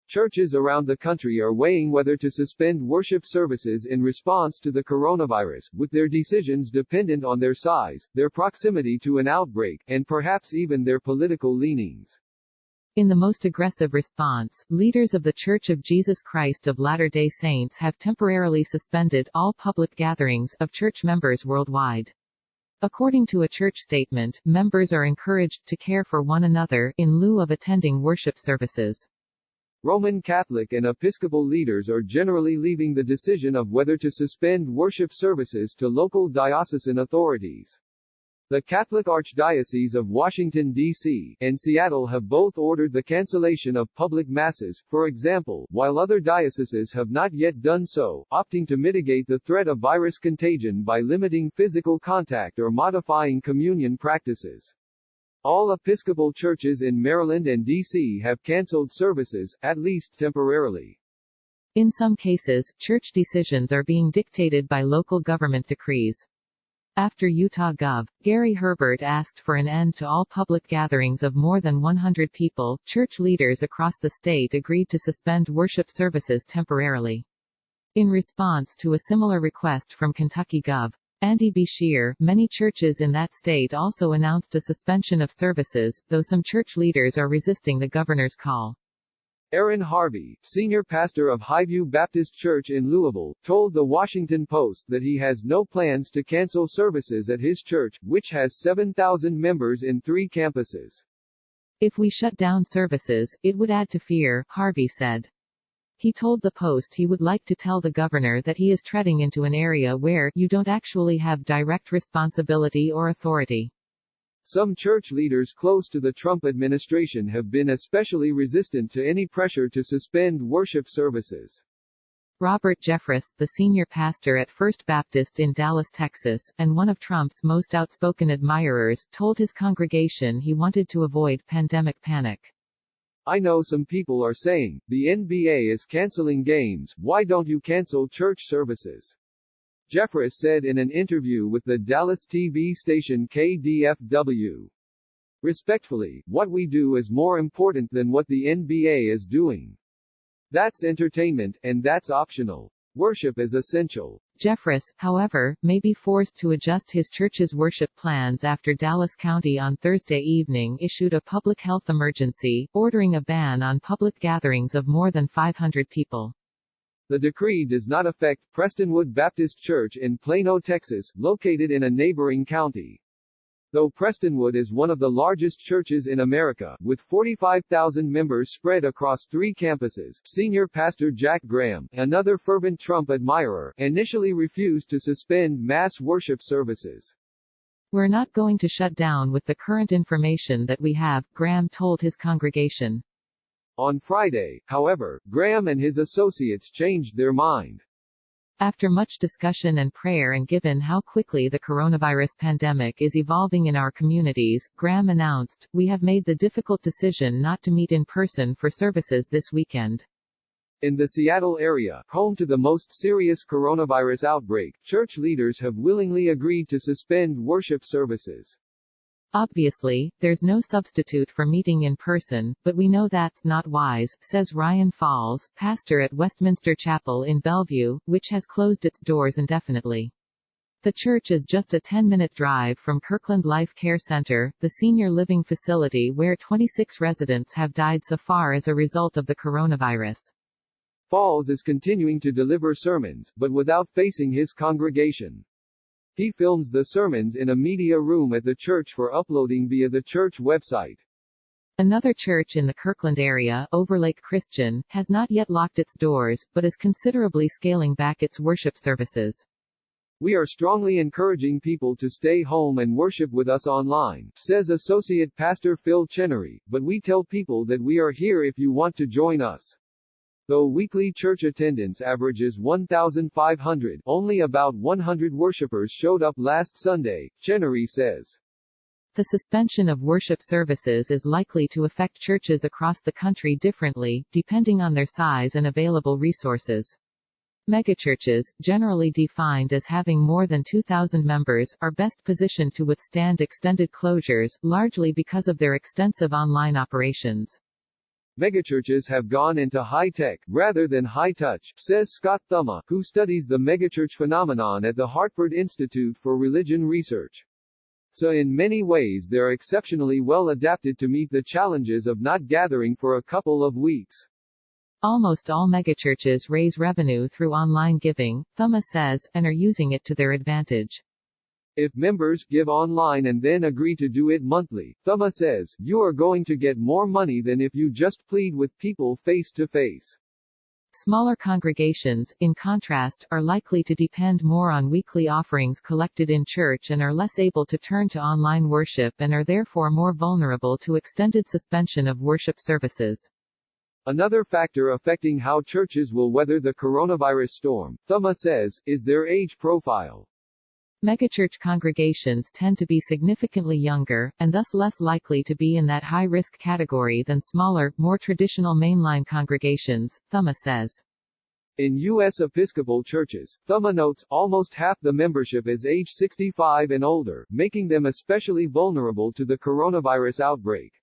Churches around the country are weighing whether to suspend worship services in response to the coronavirus, with their decisions dependent on their size, their proximity to an outbreak, and perhaps even their political leanings. In the most aggressive response, leaders of The Church of Jesus Christ of Latter-day Saints have temporarily suspended all public gatherings of church members worldwide. According to a church statement, members are encouraged to care for one another in lieu of attending worship services. Roman Catholic and Episcopal leaders are generally leaving the decision of whether to suspend worship services to local diocesan authorities. The Catholic Archdiocese of Washington, D.C., and Seattle have both ordered the cancellation of public masses, for example, while other dioceses have not yet done so, opting to mitigate the threat of virus contagion by limiting physical contact or modifying communion practices. All Episcopal churches in Maryland and D.C. have canceled services, at least temporarily. In some cases, church decisions are being dictated by local government decrees. After Utah Gov. Gary Herbert asked for an end to all public gatherings of more than 100 people, church leaders across the state agreed to suspend worship services temporarily. In response to a similar request from Kentucky Gov. Andy Beshear, many churches in that state also announced a suspension of services, though some church leaders are resisting the governor's call. Aaron Harvey, senior pastor of Highview Baptist Church in Louisville, told The Washington Post that he has no plans to cancel services at his church, which has 7,000 members in 3 campuses. If we shut down services, it would add to fear, Harvey said. He told the Post he would like to tell the governor that he is treading into an area where you don't actually have direct responsibility or authority. Some church leaders close to the Trump administration have been especially resistant to any pressure to suspend worship services. Robert Jeffress, the senior pastor at First Baptist in Dallas, Texas, and one of Trump's most outspoken admirers, told his congregation he wanted to avoid pandemic panic. I know some people are saying, the NBA is canceling games, why don't you cancel church services? Jeffress said in an interview with the Dallas TV station KDFW. Respectfully, what we do is more important than what the NBA is doing. That's entertainment, and that's optional. Worship is essential. Jeffress, however, may be forced to adjust his church's worship plans after Dallas County on Thursday evening issued a public health emergency, ordering a ban on public gatherings of more than 500 people. The decree does not affect Prestonwood Baptist Church in Plano, Texas, located in a neighboring county. Though Prestonwood is one of the largest churches in America, with 45,000 members spread across 3 campuses, senior pastor Jack Graham, another fervent Trump admirer, initially refused to suspend mass worship services. We're not going to shut down with the current information that we have, Graham told his congregation. On Friday, however, Graham and his associates changed their mind. After much discussion and prayer and given how quickly the coronavirus pandemic is evolving in our communities, Graham announced, we have made the difficult decision not to meet in person for services this weekend. In the Seattle area, home to the most serious coronavirus outbreak, church leaders have willingly agreed to suspend worship services. Obviously, there's no substitute for meeting in person, but we know that's not wise, says Ryan Falls, pastor at Westminster Chapel in Bellevue, which has closed its doors indefinitely. The church is just a 10-minute drive from Kirkland Life Care Center, the senior living facility where 26 residents have died so far as a result of the coronavirus. Falls is continuing to deliver sermons, but without facing his congregation. He films the sermons in a media room at the church for uploading via the church website. Another church in the Kirkland area, Overlake Christian, has not yet locked its doors, but is considerably scaling back its worship services. We are strongly encouraging people to stay home and worship with us online, says Associate Pastor Phil Chenery, but we tell people that we are here if you want to join us. Though weekly church attendance averages 1,500, only about 100 worshipers showed up last Sunday, Chenery says. The suspension of worship services is likely to affect churches across the country differently, depending on their size and available resources. Megachurches, generally defined as having more than 2,000 members, are best positioned to withstand extended closures, largely because of their extensive online operations. Megachurches have gone into high-tech, rather than high-touch, says Scott Thuma, who studies the megachurch phenomenon at the Hartford Institute for Religion Research. So in many ways they're exceptionally well adapted to meet the challenges of not gathering for a couple of weeks. Almost all megachurches raise revenue through online giving, Thuma says, and are using it to their advantage. If members give online and then agree to do it monthly, Thuma says, you are going to get more money than if you just plead with people face to face. Smaller congregations, in contrast, are likely to depend more on weekly offerings collected in church and are less able to turn to online worship and are therefore more vulnerable to extended suspension of worship services. Another factor affecting how churches will weather the coronavirus storm, Thuma says, is their age profile. Megachurch congregations tend to be significantly younger, and thus less likely to be in that high-risk category than smaller, more traditional mainline congregations, Thuma says. In U.S. Episcopal churches, Thuma notes, almost half the membership is age 65 and older, making them especially vulnerable to the coronavirus outbreak.